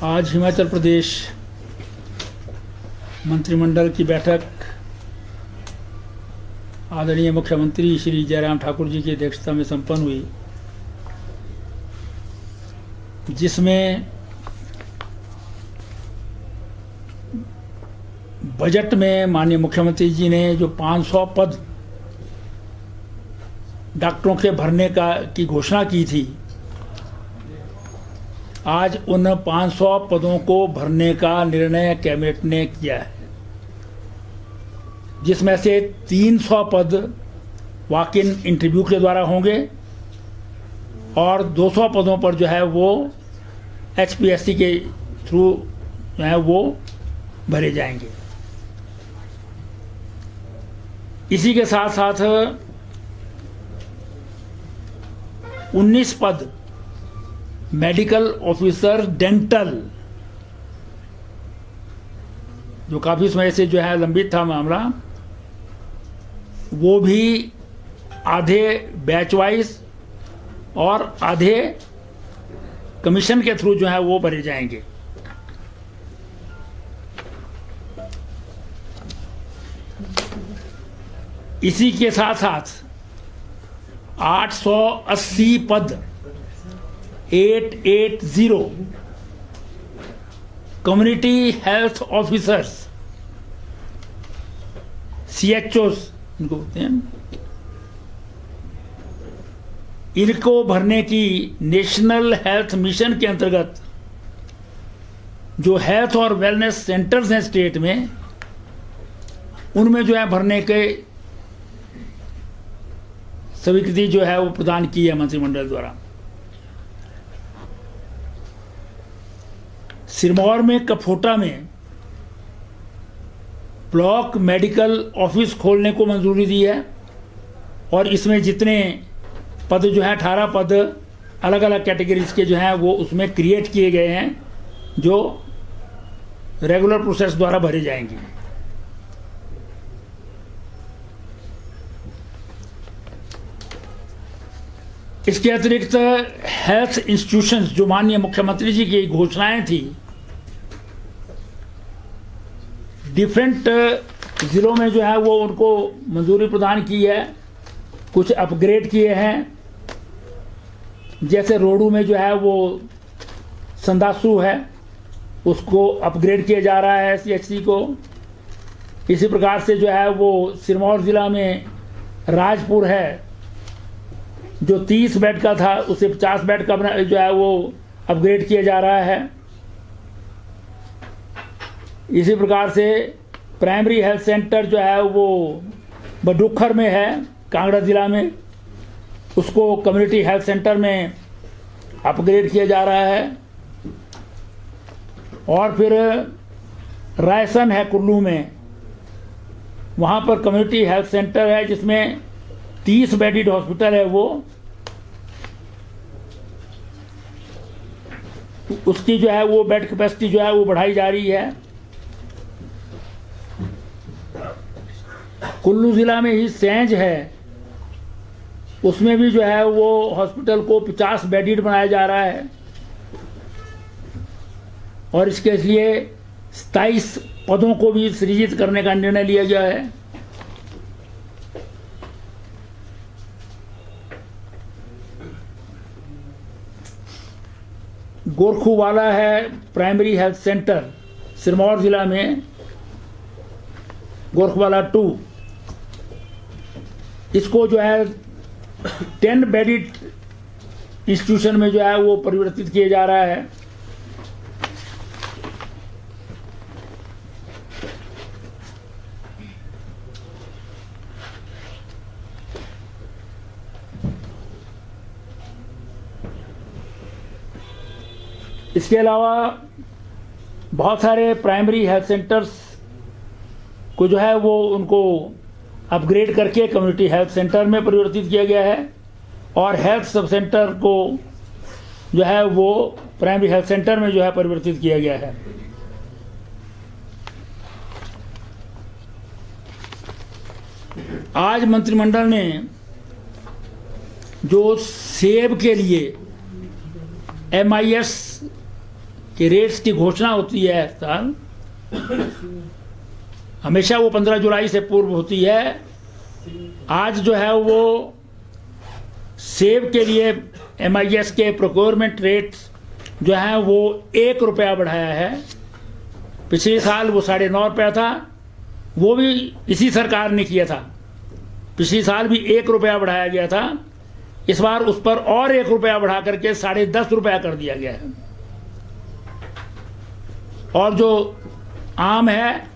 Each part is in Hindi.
आज हिमाचल प्रदेश मंत्रिमंडल की बैठक आदरणीय मुख्यमंत्री श्री जयराम ठाकुर जी की अध्यक्षता में संपन्न हुई, जिसमें बजट में माननीय मुख्यमंत्री जी ने जो 500 पद डॉक्टरों के भरने की घोषणा की थी, आज उन 500 पदों को भरने का निर्णय कैबिनेट ने किया है, जिसमें से 300 पद वॉक इन इंटरव्यू के द्वारा होंगे और 200 पदों पर जो है वो HPSC के थ्रू जो है वो भरे जाएंगे। इसी के साथ साथ 19 पद मेडिकल ऑफिसर डेंटल, जो काफ़ी समय से जो है लंबित था मामला, वो भी आधे बैच वाइज और आधे कमीशन के थ्रू जो है वो भरे जाएंगे। इसी के साथ साथ 880 पद 880 कम्युनिटी हेल्थ ऑफिसर्स CHOs इनको बोलते हैं, इनको भरने की नेशनल हेल्थ मिशन के अंतर्गत जो हेल्थ और वेलनेस सेंटर्स हैं स्टेट में, उनमें जो है भरने के स्वीकृति जो है वो प्रदान की है मंत्रिमंडल द्वारा। सिरमौर में कफोटा में ब्लॉक मेडिकल ऑफिस खोलने को मंजूरी दी है और इसमें जितने पद जो हैं 18 पद अलग अलग कैटेगरीज के जो हैं वो उसमें क्रिएट किए गए हैं, जो रेगुलर प्रोसेस द्वारा भरे जाएंगे। इसके अतिरिक्त हेल्थ इंस्टीट्यूशंस, जो माननीय मुख्यमंत्री जी की घोषणाएं थी, डिफरेंट ज़िलों में जो है वो उनको मंजूरी प्रदान की है, कुछ अपग्रेड किए हैं। जैसे रोडू में जो है वो संदासू है, उसको अपग्रेड किया जा रहा है CHC को। इसी प्रकार से जो है वो सिरमौर ज़िला में राजपुर है, जो 30 बेड का था उसे 50 बेड का जो है वो अपग्रेड किया जा रहा है। इसी प्रकार से प्राइमरी हेल्थ सेंटर जो है वो बडुखर में है कांगड़ा जिला में, उसको कम्युनिटी हेल्थ सेंटर में अपग्रेड किया जा रहा है। और फिर रायसन है कुल्लू में, वहाँ पर कम्युनिटी हेल्थ सेंटर है जिसमें 30 बेडेड हॉस्पिटल है, वो उसकी जो है वो बेड कैपेसिटी जो है वो बढ़ाई जा रही है। कुल्लू जिला में ही सेंज है, उसमें भी जो है वो हॉस्पिटल को 50 बेडेड बनाया जा रहा है और इसके लिए 27 पदों को भी सृजित करने का निर्णय लिया गया है। गोरखुवाला है प्राइमरी हेल्थ सेंटर सिरमौर जिला में, गोरखवाला 2, इसको जो है 10 बेडेड इंस्टीट्यूशन में जो है वो परिवर्तित किया जा रहा है। इसके अलावा बहुत सारे प्राइमरी हेल्थ सेंटर्स को जो है वो उनको अपग्रेड करके कम्युनिटी हेल्थ सेंटर में परिवर्तित किया गया है और हेल्थ सब सेंटर को जो है वो प्राइमरी हेल्थ सेंटर में जो है परिवर्तित किया गया है। आज मंत्रिमंडल ने जो सेब के लिए MIS कि रेट्स की घोषणा होती है साल, हमेशा वो 15 जुलाई से पूर्व होती है। आज जो है वो सेब के लिए MIS के प्रोक्योरमेंट रेट्स जो है वो 1 रुपया बढ़ाया है। पिछले साल वो 9.5 रुपया था, वो भी इसी सरकार ने किया था। पिछले साल भी 1 रुपया बढ़ाया गया था, इस बार उस पर और 1 रुपया बढ़ा करके 10.5 रुपया कर दिया गया है। और जो आम है,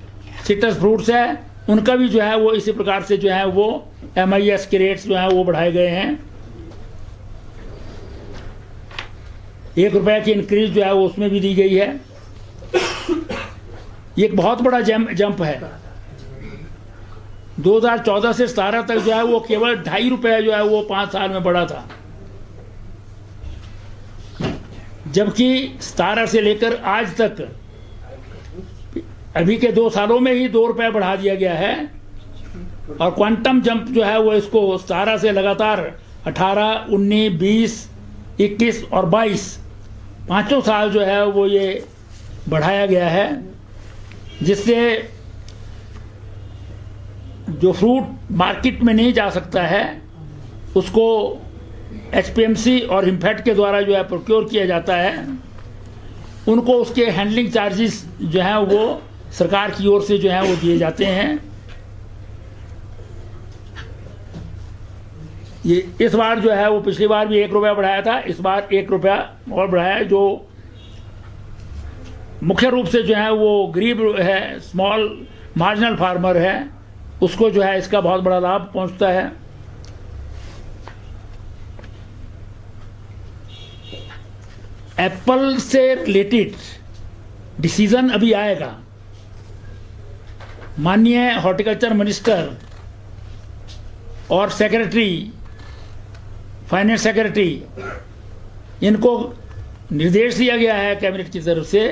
सिट्रस फ्रूट्स है, उनका भी जो है वो इसी प्रकार से जो है वो MIS के रेट्स जो है वो बढ़ाए गए हैं। 1 रुपया की इंक्रीज जो है वो उसमें भी दी गई है। ये एक बहुत बड़ा जंप है। 2014 से 17 तक जो है वो केवल 2.5 रुपया जो है वो 5 साल में बढ़ा था, जबकि 17 से लेकर आज तक अभी के 2 सालों में ही 2 रुपया बढ़ा दिया गया है। और क्वांटम जंप जो है वो इसको 17 से लगातार 18, 19, 20, 21 और 22 पाँचों साल जो है वो ये बढ़ाया गया है, जिससे जो फ्रूट मार्केट में नहीं जा सकता है उसको HPMC और हिमफेड के द्वारा जो है प्रोक्योर किया जाता है। उनको उसके हैंडलिंग चार्जेस जो हैं वो सरकार की ओर से जो है वो दिए जाते हैं। ये इस बार जो है वो पिछली बार भी 1 रुपया बढ़ाया था, इस बार 1 रुपया और बढ़ाया है। जो मुख्य रूप से जो है वो गरीब है, स्मॉल मार्जिनल फार्मर है, उसको जो है इसका बहुत बड़ा लाभ पहुंचता है। एप्पल से रिलेटेड डिसीजन अभी आएगा। माननीय हॉर्टिकल्चर मिनिस्टर और सेक्रेटरी, फाइनेंस सेक्रेटरी, इनको निर्देश दिया गया है कैबिनेट की तरफ से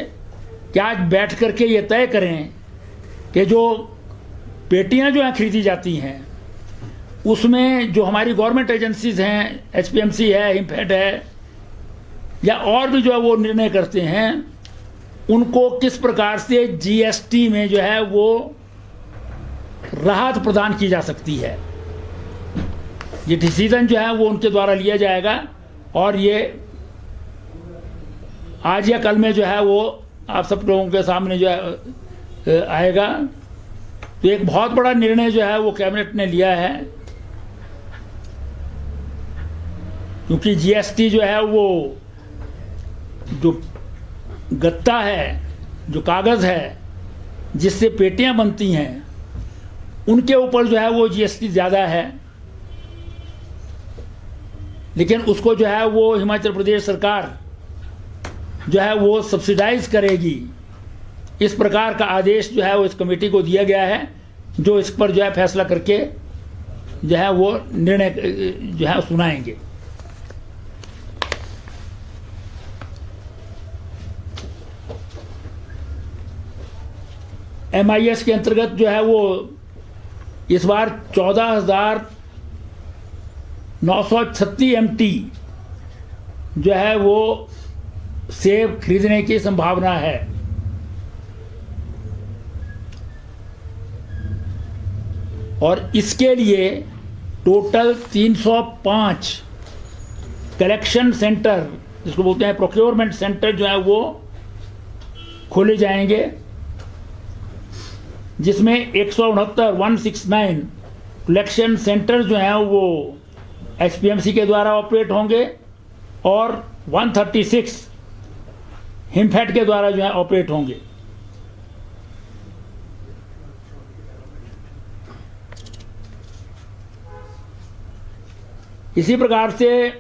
कि आज बैठ करके ये तय करें कि जो पेटियां जो हैं खरीदी जाती हैं उसमें जो हमारी गवर्नमेंट एजेंसीज हैं, HPMC है, हिमफेड है, या और भी जो है वो निर्णय करते हैं, उनको किस प्रकार से GST में जो है वो राहत प्रदान की जा सकती है। ये डिसीजन जो है वो उनके द्वारा लिया जाएगा और ये आज या कल में जो है वो आप सब लोगों के सामने जो है आएगा। तो एक बहुत बड़ा निर्णय जो है वो कैबिनेट ने लिया है, क्योंकि GST जो है वो जो गत्ता है, जो कागज़ है जिससे पेटियां बनती हैं, उनके ऊपर जो है वो GST ज़्यादा है, लेकिन उसको जो है वो हिमाचल प्रदेश सरकार जो है वो सब्सिडाइज करेगी। इस प्रकार का आदेश जो है वो इस कमेटी को दिया गया है, जो इस पर जो है फैसला करके जो है वो निर्णय जो है सुनाएंगे। MIS के अंतर्गत जो है वो इस बार 14,936 MT जो है वो सेब खरीदने की संभावना है। और इसके लिए टोटल 305 कलेक्शन सेंटर, जिसको बोलते हैं प्रोक्योरमेंट सेंटर, जो है वो खोले जाएंगे, जिसमें 169 कलेक्शन सेंटर जो हैं वो HPMC के द्वारा ऑपरेट होंगे और 136 हिमफेड के द्वारा जो है ऑपरेट होंगे। इसी प्रकार से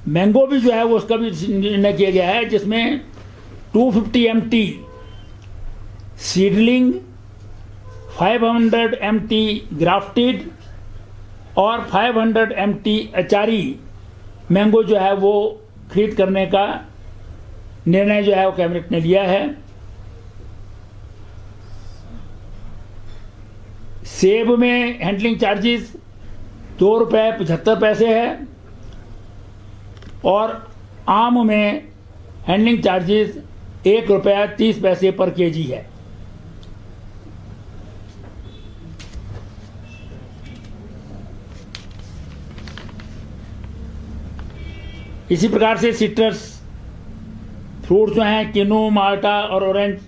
मैंगो भी जो है वो उसका भी निर्णय किया गया है, जिसमें 250 MT सीडलिंग, 500 MT ग्राफ्टेड और 500 MT अचारी मैंगो जो है वो खरीद करने का निर्णय जो है वो कैबिनेट ने लिया है। सेब में हैंडलिंग चार्जेस 2 रुपये 75 पैसे है और आम में हैंडलिंग चार्जेस ₹1.30 पर केजी है। इसी प्रकार से सिट्रस फ्रूट जो हैं किनू, माल्टा और ऑरेंज,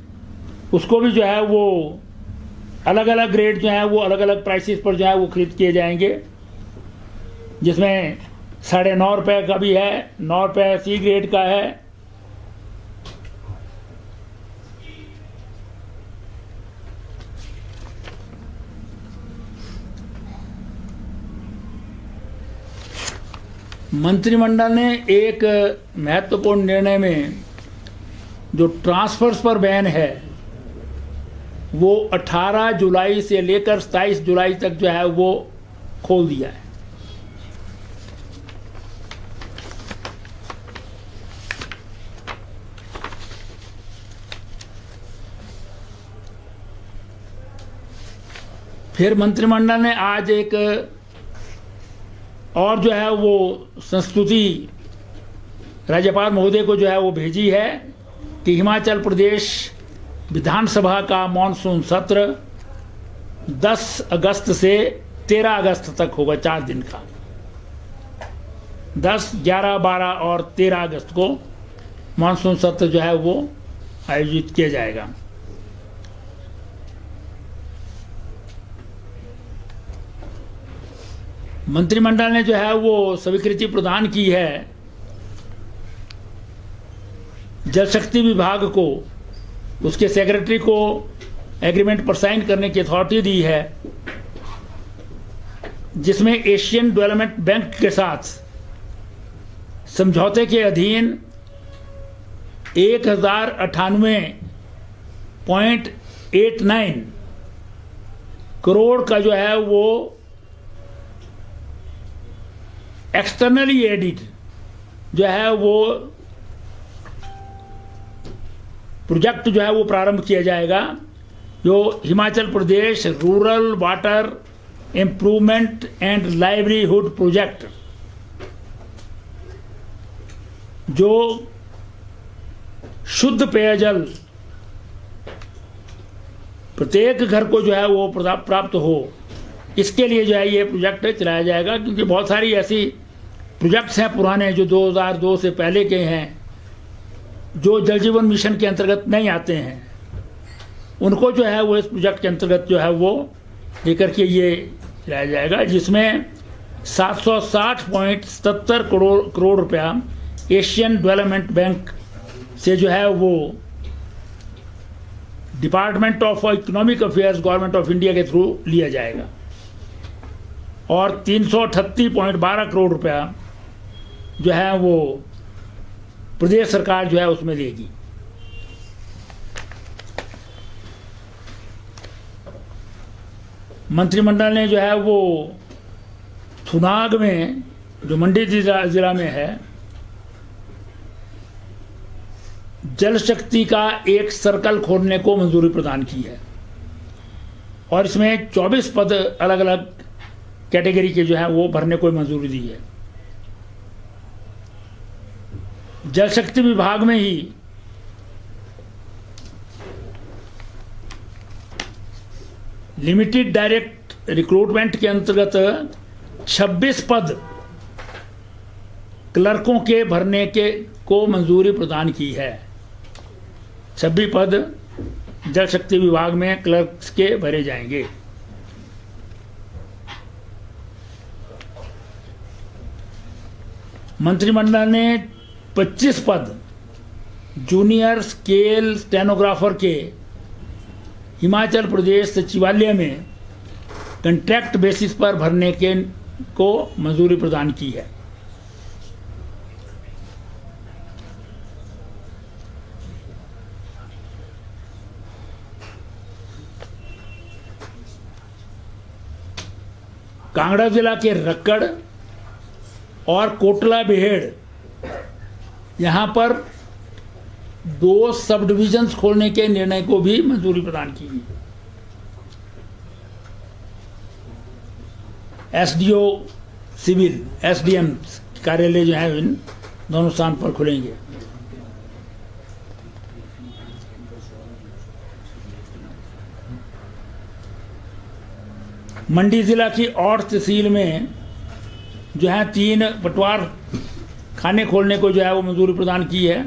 उसको भी जो है वो अलग अलग ग्रेड जो है वो अलग अलग प्राइसेस पर जो है वो खरीद किए जाएंगे, जिसमें ₹9.5 का भी है, ₹9 सी ग्रेड का है। मंत्रिमंडल ने एक महत्वपूर्ण निर्णय में जो ट्रांसफर्स पर बैन है वो 18 जुलाई से लेकर 27 जुलाई तक जो है वो खोल दिया है। फिर मंत्रिमंडल ने आज एक और जो है वो संस्तुति राज्यपाल महोदय को जो है वो भेजी है कि हिमाचल प्रदेश विधानसभा का मॉनसून सत्र 10 अगस्त से 13 अगस्त तक होगा, 4 दिन का। 10, 11, 12 और 13 अगस्त को मॉनसून सत्र जो है वो आयोजित किया जाएगा। मंत्रिमंडल ने जो है वो स्वीकृति प्रदान की है जल शक्ति विभाग को, उसके सेक्रेटरी को एग्रीमेंट पर साइन करने की अथॉरिटी दी है, जिसमें एशियन डेवलपमेंट बैंक के साथ समझौते के अधीन 1098.89 करोड़ का जो है वो एक्सटर्नली एडिड जो है वो प्रोजेक्ट जो है वो प्रारंभ किया जाएगा, जो Himachal Pradesh rural water improvement and livelihood project, जो शुद्ध पेयजल प्रत्येक घर को जो है वो प्राप्त हो, इसके लिए जो है ये प्रोजेक्ट चलाया जाएगा। क्योंकि बहुत सारी ऐसी प्रोजेक्ट्स हैं पुराने जो 2002 से पहले के हैं, जो जल जीवन मिशन के अंतर्गत नहीं आते हैं, उनको जो है वो इस प्रोजेक्ट के अंतर्गत जो है वो लेकर के ये चलाया जाएगा, जिसमें 760.77 करोड़ रुपया एशियन डेवलपमेंट बैंक से जो है वो department of economic affairs government of India के थ्रू लिया जाएगा, और 338.12 करोड़ रुपया जो है वो प्रदेश सरकार जो है उसमें देगी। मंत्रिमंडल ने जो है वो थुनाग में, जो मंडी जिला में है, जल शक्ति का एक सर्कल खोलने को मंजूरी प्रदान की है, और इसमें 24 पद अलग अलग कैटेगरी के जो है वो भरने को मंजूरी दी है। जल शक्ति विभाग में ही लिमिटेड डायरेक्ट रिक्रूटमेंट के अंतर्गत 26 पद क्लर्कों के भरने के को मंजूरी प्रदान की है। 26 पद जल शक्ति विभाग में क्लर्क्स के भरे जाएंगे। मंत्रिमंडल ने 25 पद जूनियर स्केल स्टेनोग्राफर के हिमाचल प्रदेश सचिवालय में कॉन्ट्रैक्ट बेसिस पर भरने के को मंजूरी प्रदान की है। कांगड़ा जिला के रक्कड़ और कोटला बेहेड़, यहाँ पर 2 सब डिविजन्स खोलने के निर्णय को भी मंजूरी प्रदान की है। एसडीओ सिविल, एसडीएम कार्यालय जो है इन दोनों स्थान पर खुलेंगे। मंडी ज़िला की और तहसील में जो है 3 पटवार खाने खोलने को जो है वो मंजूरी प्रदान की है।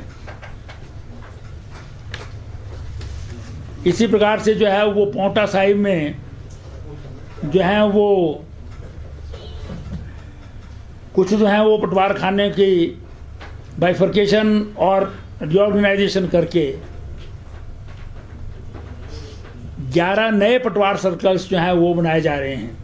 इसी प्रकार से जो है वो पोंटा साहिब में जो है वो कुछ जो है वो पटवार खाने की बाइफर्केशन और रिऑर्गेनाइजेशन करके 11 नए पटवार सर्कल्स जो हैं वो बनाए जा रहे हैं।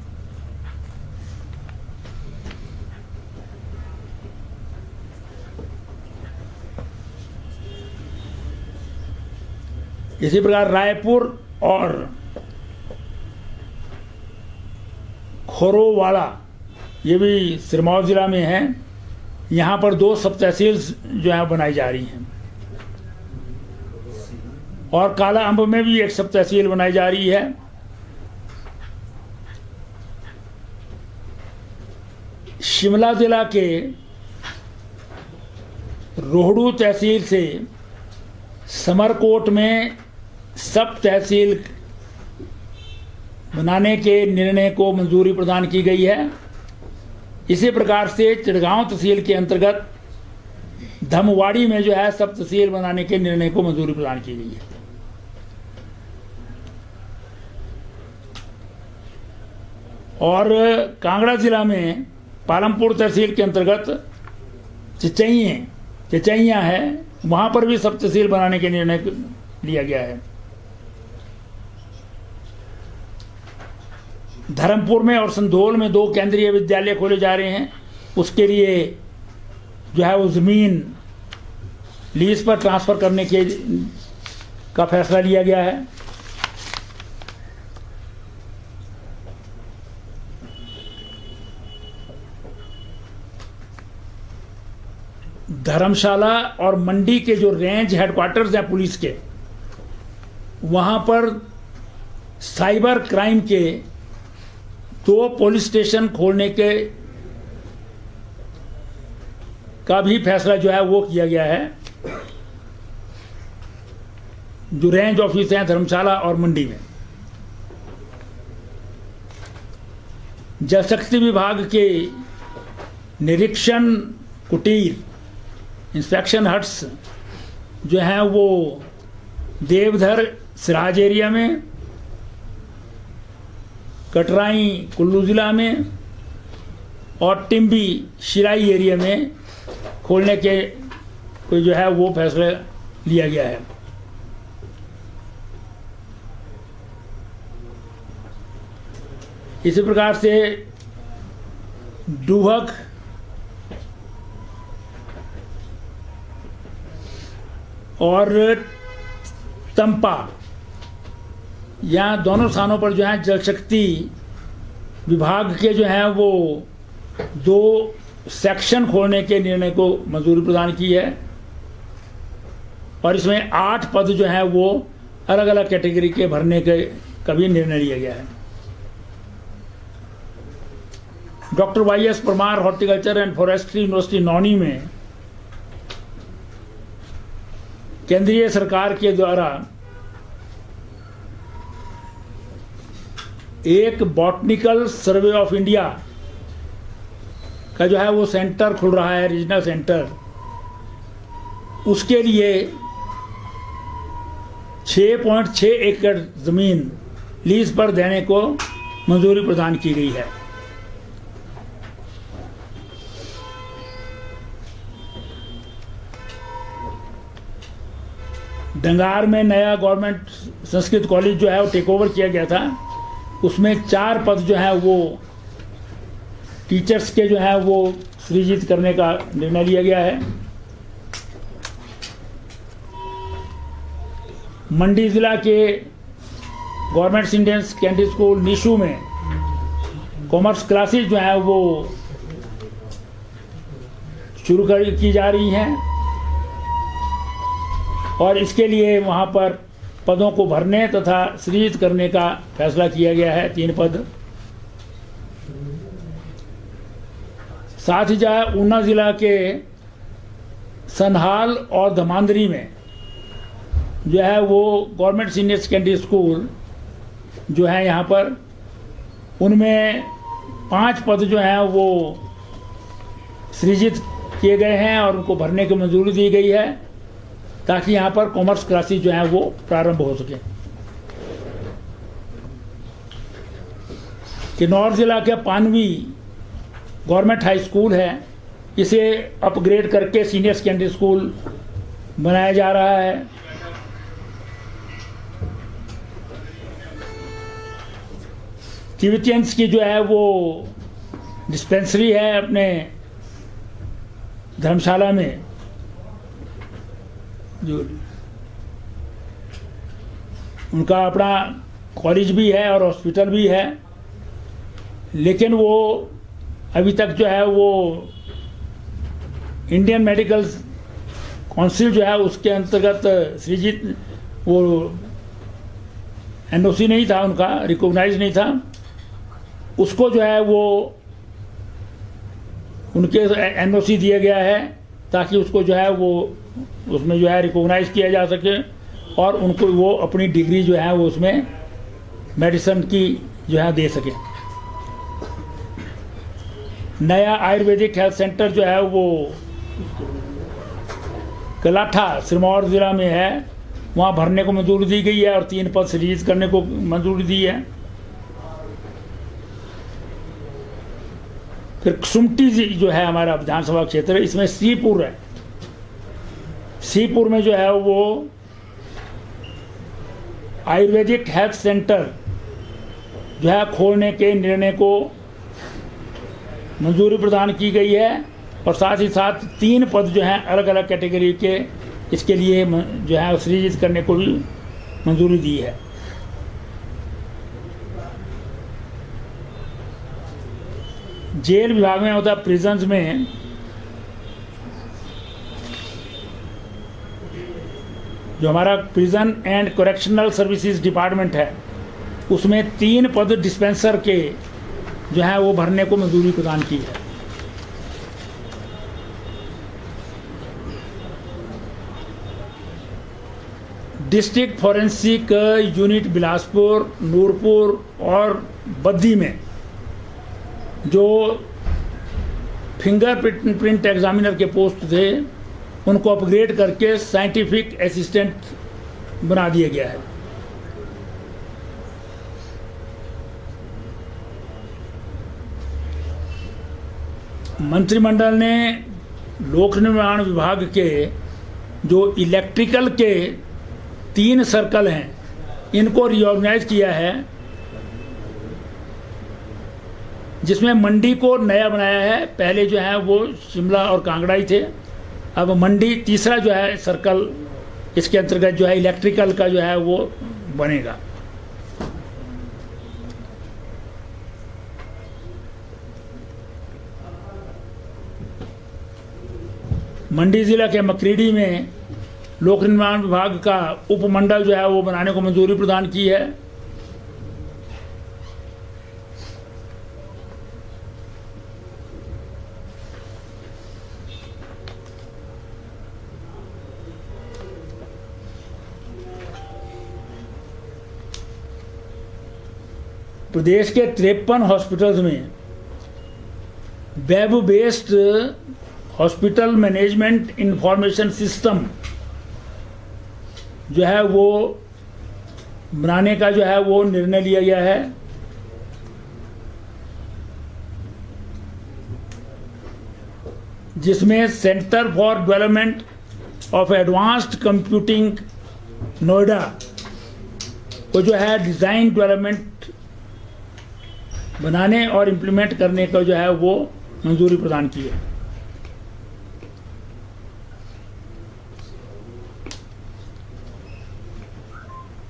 इसी प्रकार रायपुर और खोरोवाड़ा ये भी सिरमौर जिला में है। यहाँ पर 2 सब तहसील जो है बनाई जा रही हैं और काला अम्ब में भी 1 सब तहसील बनाई जा रही है। शिमला जिला के रोहड़ू तहसील से समरकोट में सब तहसील बनाने के निर्णय को मंजूरी प्रदान की गई है। इसी प्रकार से चिड़गांव तहसील के अंतर्गत धमवाड़ी में जो है सब तहसील बनाने के निर्णय को मंजूरी प्रदान की गई है। और कांगड़ा जिला में पालमपुर तहसील के अंतर्गत चिचैया है, वहां पर भी सब तहसील बनाने के निर्णय लिया गया है। धर्मपुर में और संधोल में 2 केंद्रीय विद्यालय खोले जा रहे हैं। उसके लिए जो है वो ज़मीन लीज पर ट्रांसफ़र करने का फैसला लिया गया है। धर्मशाला और मंडी के जो रेंज हेडक्वार्टर्स हैं पुलिस के, वहाँ पर साइबर क्राइम के 2 पुलिस स्टेशन खोलने का भी फैसला जो है वो किया गया है। जो रेंज ऑफिस हैं धर्मशाला और मंडी में। जल शक्ति विभाग के निरीक्षण कुटीर इंस्पेक्शन हट्स जो हैं वो देवधर सिराज एरिया में, कटराई कुल्लू ज़िला में और टिम्बी शिराई एरिया में खोलने के कोई जो है वो फैसला लिया गया है। इसी प्रकार से डूहक और तंपा, यहाँ दोनों स्थानों पर जो है जल शक्ति विभाग के जो हैं वो 2 सेक्शन खोलने के निर्णय को मंजूरी प्रदान की है और इसमें 8 पद जो हैं वो अलग अलग कैटेगरी के भरने का भी निर्णय लिया गया है। Doctor YS. Parmar horticulture and forestry university Nauni में केंद्रीय सरकार के द्वारा एक बॉटनिकल सर्वे ऑफ इंडिया का जो है वो सेंटर खुल रहा है, रीजनल सेंटर। उसके लिए 6.6 एकड़ ज़मीन लीज पर देने को मंजूरी प्रदान की गई है। डंगार में नया गवर्नमेंट संस्कृत कॉलेज जो है वो टेक ओवर किया गया था। उसमें 4 पद जो है वो टीचर्स के जो है वो सृजित करने का निर्णय लिया गया है। मंडी जिला के government Indian secondary school Nishu में कॉमर्स क्लासेज जो है वो शुरू की जा रही हैं और इसके लिए वहाँ पर पदों को भरने तथा सृजित करने का फैसला किया गया है। 3 पद। साथ ही जहाँ ऊना जिला के सनहाल और धमांदरी में जो है वो गवर्नमेंट सीनियर सेकेंडरी स्कूल जो है यहाँ पर उनमें 5 पद जो हैं वो सृजित किए गए हैं और उनको भरने की मंजूरी दी गई है ताकि यहाँ पर कॉमर्स क्लासेस जो हैं वो प्रारंभ हो सके। किन्नौर जिला के पानवी गवर्नमेंट हाई स्कूल है, इसे अपग्रेड करके सीनियर सेकेंडरी स्कूल बनाया जा रहा है। टिबेटियंस की जो है वो डिस्पेंसरी है अपने धर्मशाला में, जो उनका अपना कॉलेज भी है और हॉस्पिटल भी है, लेकिन वो अभी तक जो है वो इंडियन मेडिकल काउंसिल जो है उसके अंतर्गत सृजित वो एनओसी नहीं था, उनका रिकॉग्नाइज नहीं था। उसको जो है वो उनके एनओसी दिया गया है ताकि उसको जो है वो उसमें जो है रिकॉग्नाइज किया जा सके और उनको वो अपनी डिग्री जो है वो उसमें मेडिसिन की जो है दे सके। नया आयुर्वेदिक हेल्थ सेंटर जो है वो कलाठा सिरमौर ज़िला में है, वहाँ भरने को मंजूरी दी गई है और 3 पद सृजित करने को मंजूरी दी है। फिर सुमटी जो है हमारा विधानसभा क्षेत्र, इसमें सीपुर है। सीपुर में जो है वो आयुर्वेदिक हेल्थ सेंटर जो है खोलने के निर्णय को मंजूरी प्रदान की गई है और साथ ही साथ 3 पद जो हैं अलग अलग कैटेगरी के इसके लिए जो है सृजित करने को भी मंजूरी दी है। जेल विभाग में होता प्रिजन्स में जो हमारा prison and correctional services department है उसमें 3 पद डिस्पेंसर के जो है वो भरने को मंजूरी प्रदान की है। District forensic unit Bilaspur, Nurpur और बद्दी में जो फिंगरप्रिंट एग्जामिनर के पोस्ट थे उनको अपग्रेड करके साइंटिफिक असिस्टेंट बना दिया गया है। मंत्रिमंडल ने लोक निर्माण विभाग के जो इलेक्ट्रिकल के 3 सर्कल हैं इनको रिऑर्गेनाइज किया है, जिसमें मंडी को नया बनाया है। पहले जो है वो शिमला और कांगड़ा ही थे, अब मंडी तीसरा जो है सर्कल इसके अंतर्गत जो है इलेक्ट्रिकल का जो है वो बनेगा। मंडी जिला के मकरीडी में लोक निर्माण विभाग का उपमंडल जो है वो बनाने को मंजूरी प्रदान की है। प्रदेश के 53 हॉस्पिटल्स में web based hospital management information system जो है वो बनाने का जो है वो निर्णय लिया गया है। जिसमें centre for development of advanced computing Noida को जो है डिज़ाइन डेवलपमेंट बनाने और इम्प्लीमेंट करने का जो है वो मंजूरी प्रदान की है।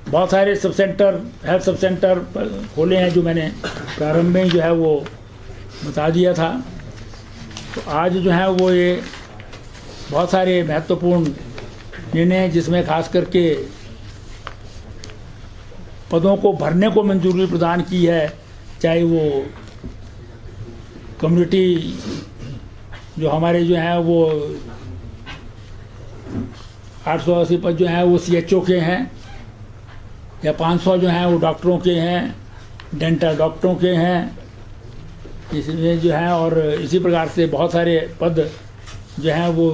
बहुत सारे sub centre health sub centre खोले हैं जो मैंने प्रारंभ में जो है वो बता दिया था। तो आज जो है वो ये बहुत सारे महत्वपूर्ण निर्णय हैं जिसमें खास करके पदों को भरने को मंजूरी प्रदान की है, चाहे वो कम्युनिटी जो हमारे जो हैं वो 880 पद जो हैं वो CHO के हैं या 500 जो हैं वो डॉक्टरों के हैं डेंटल डॉक्टरों के हैं इसमें जो है, और इसी प्रकार से बहुत सारे पद जो हैं वो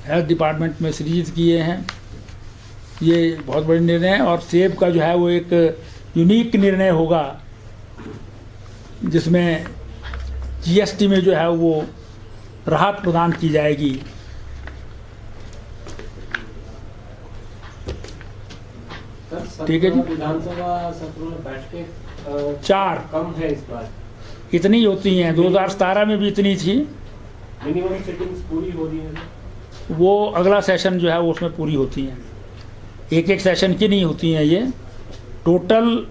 हेल्थ डिपार्टमेंट में सृजित किए हैं। ये बहुत बड़े निर्णय है, और सेब का जो है वो एक यूनिक निर्णय होगा जिसमें जीएसटी में जो है वो राहत प्रदान की जाएगी। ठीक है जी। विधानसभा सत्र में बैठकें 4 कम है इस बार, इतनी होती हैं, 2017 में भी इतनी थी। मिनिमम सिटिंग्स पूरी हो रही है। वो अगला सेशन जो है वो उसमें पूरी होती हैं, एक सेशन की नहीं होती हैं ये टोटल।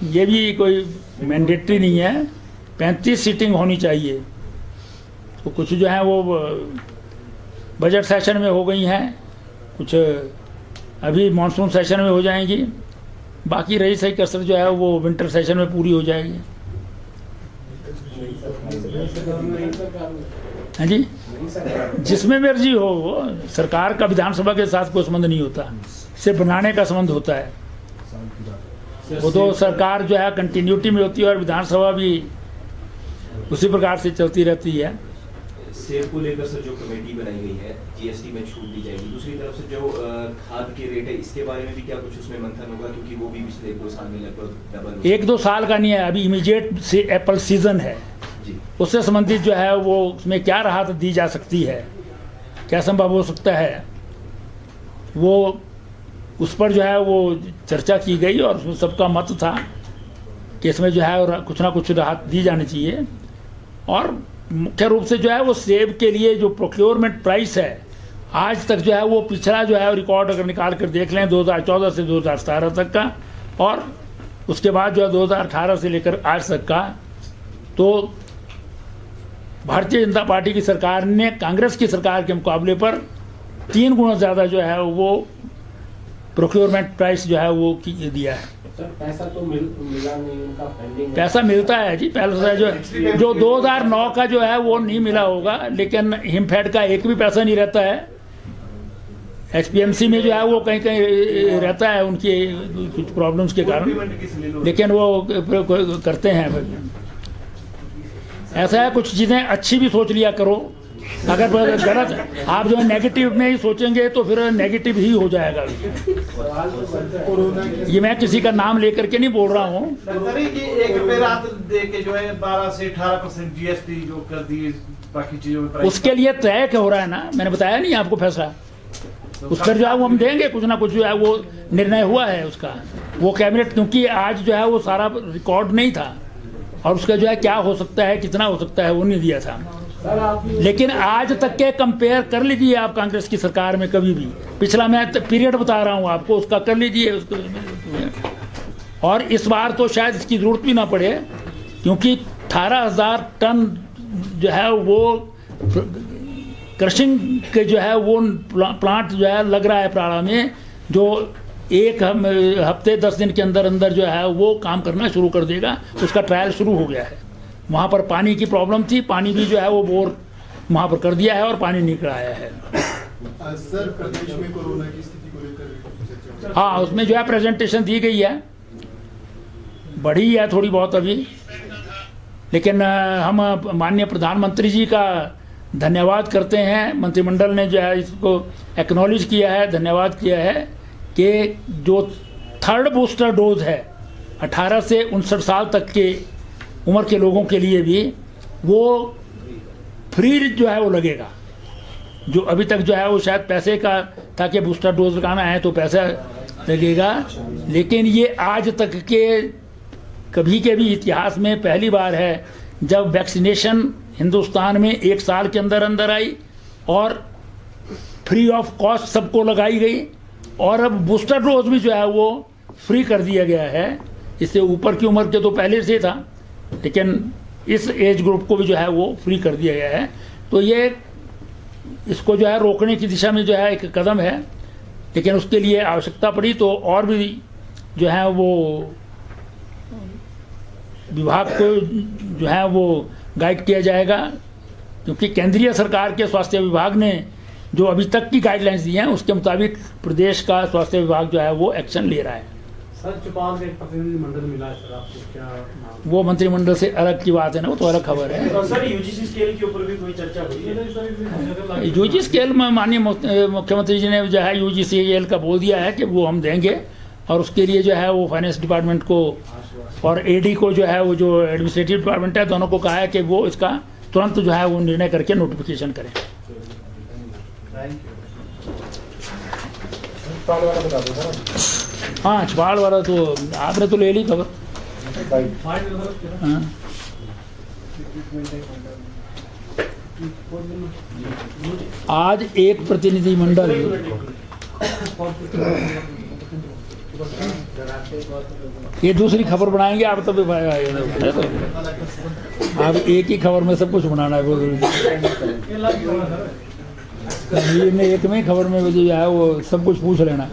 ये भी कोई मैंडेटरी नहीं है, 35 सीटिंग होनी चाहिए। तो कुछ जो है वो बजट सेशन में हो गई हैं, कुछ अभी मानसून सेशन में हो जाएंगी, बाकी रही सही कसरत जो है वो विंटर सेशन में पूरी हो जाएगी। हाँ जी, जिसमें मर्जी हो, वो सरकार का विधानसभा के साथ कोई संबंध नहीं होता, सिर्फ बनाने का संबंध होता है। वो तो सरकार जो है कंटिन्यूटी में होती है, और विधानसभा भी उसी प्रकार से चलती रहती है। सेब को लेकर सर जो कमेटी बनाई गई है, जीएसटी में छूट दी जाएगी, दूसरी तरफ से जो खाद के रेट है इसके बारे में भी क्या कुछ उसमें मंथन होगा, क्योंकि वो भी पिछले 1-2 साल में लगभग डबल। 1-2 साल का नहीं है, अभी इमीडिएट से एप्पल सीजन है जी, उससे संबंधित जो है वो उसमें क्या राहत दी जा सकती है, क्या संभव हो सकता है, वो उस पर जो है वो चर्चा की गई, और उसमें सबका मत था कि इसमें जो है कुछ ना कुछ राहत दी जानी चाहिए। और मुख्य रूप से जो है वो सेब के लिए जो प्रोक्योरमेंट प्राइस है आज तक जो है वो पिछला जो है रिकॉर्ड अगर निकाल कर देख लें 2014 से 2017 तक का, और उसके बाद जो है 2018 से लेकर आज तक का, तो भारतीय जनता पार्टी की सरकार ने कांग्रेस की सरकार के मुकाबले पर 3 गुना ज़्यादा जो है वो प्रोक्योरमेंट प्राइस जो है वो दिया है। सर पैसा तो मिला नहीं, उनका पेंडिंग है। पैसा मिलता है जी, पैसा जो 2009 का जो है वो नहीं मिला होगा, लेकिन हिमफेड का एक भी पैसा नहीं रहता है। एचपीएमसी में जो है वो कहीं कहीं रहता है उनकी कुछ प्रॉब्लम्स के कारण, लेकिन वो करते हैं। ऐसा है, कुछ चीज़ें अच्छी भी सोच लिया करो, अगर गलत आप जो है नेगेटिव में ही सोचेंगे तो फिर नेगेटिव ही हो जाएगा। ये मैं किसी का नाम लेकर के नहीं बोल रहा हूँ। एक रुपए रात दे के जो है 12 से 18% जीएसटी जो कर दी बाकी चीजों में, उसके लिए तय हो रहा है ना, मैंने बताया नहीं आपको फैसला, उस पर जो है वो हम देंगे, कुछ ना कुछ जो है वो निर्णय हुआ है उसका, वो कैबिनेट, क्योंकि आज जो है वो सारा रिकॉर्ड नहीं था, और उसका जो है क्या हो सकता है, कितना हो सकता है, वो नहीं दिया था। लेकिन आज तक के कंपेयर कर लीजिए आप कांग्रेस की सरकार में, कभी भी पिछला मैं पीरियड बता रहा हूँ आपको, उसका कर लीजिए उसको। और इस बार तो शायद इसकी जरूरत भी ना पड़े, क्योंकि 18,000 टन जो है वो क्रशिंग के जो है वो प्लांट जो है लग रहा है प्राड़ा में, जो एक हफ्ते 10 दिन के अंदर अंदर जो है वो काम करना शुरू कर देगा। उसका ट्रायल शुरू हो गया है। वहाँ पर पानी की प्रॉब्लम थी, पानी भी जो है वो बोर वहाँ पर कर दिया है और पानी निकल आया है। सर प्रदेश में कोरोना की स्थिति को लेकर, हाँ, उसमें जो है प्रेजेंटेशन दी गई है, बढ़ी है थोड़ी बहुत अभी, लेकिन हम माननीय प्रधानमंत्री जी का धन्यवाद करते हैं। मंत्रिमंडल ने जो है इसको एक्नॉलेज किया है, धन्यवाद किया है कि जो 3rd बूस्टर डोज है 18 से 59 साल तक के उम्र के लोगों के लिए भी वो फ्री जो है वो लगेगा। जो अभी तक जो है वो शायद पैसे का, ताकि बूस्टर डोज लगाना है तो पैसा लगेगा, लेकिन ये आज तक के कभी के भी इतिहास में पहली बार है जब वैक्सीनेशन हिंदुस्तान में 1 साल के अंदर अंदर आई और फ्री ऑफ कॉस्ट सबको लगाई गई, और अब बूस्टर डोज भी जो है वो फ्री कर दिया गया है। इससे ऊपर की उम्र के तो पहले से था, लेकिन इस एज ग्रुप को भी जो है वो फ्री कर दिया गया है। तो ये इसको जो है रोकने की दिशा में जो है एक कदम है, लेकिन उसके लिए आवश्यकता पड़ी तो और भी जो है वो विभाग को जो है वो गाइड किया जाएगा, क्योंकि केंद्रीय सरकार के स्वास्थ्य विभाग ने जो अभी तक की गाइडलाइंस दी हैं उसके मुताबिक प्रदेश का स्वास्थ्य विभाग जो है वो एक्शन ले रहा है। सर चौपाल का एक प्रतिनिधि मंडल मिला है सर आपको, क्या नाम? वो मंत्रिमंडल से अलग की बात है ना, वो तो अलग खबर है। तो सर यूजीसी स्केल के ऊपर भी कोई चर्चा हुई है? यूजी स्केल में माननीय मुख्यमंत्री जी ने जो है यूजीसीएल का बोल दिया है कि वो हम देंगे, और उसके लिए जो है वो फाइनेंस डिपार्टमेंट को और एडी को जो है वो जो एडमिनिस्ट्रेटिव डिपार्टमेंट है दोनों को कहा है कि वो इसका तुरंत जो है वो निर्णय करके नोटिफिकेशन करें। हाँ छपाल वाला तो आपने तो ले ली खबर। हाँ। आज एक प्रतिनिधिमंडल, ये दूसरी खबर बनाएंगे आप तब आप एक ही खबर में सब कुछ बनाना है। ने एक में खबर में जो है वो सब कुछ पूछ लेना।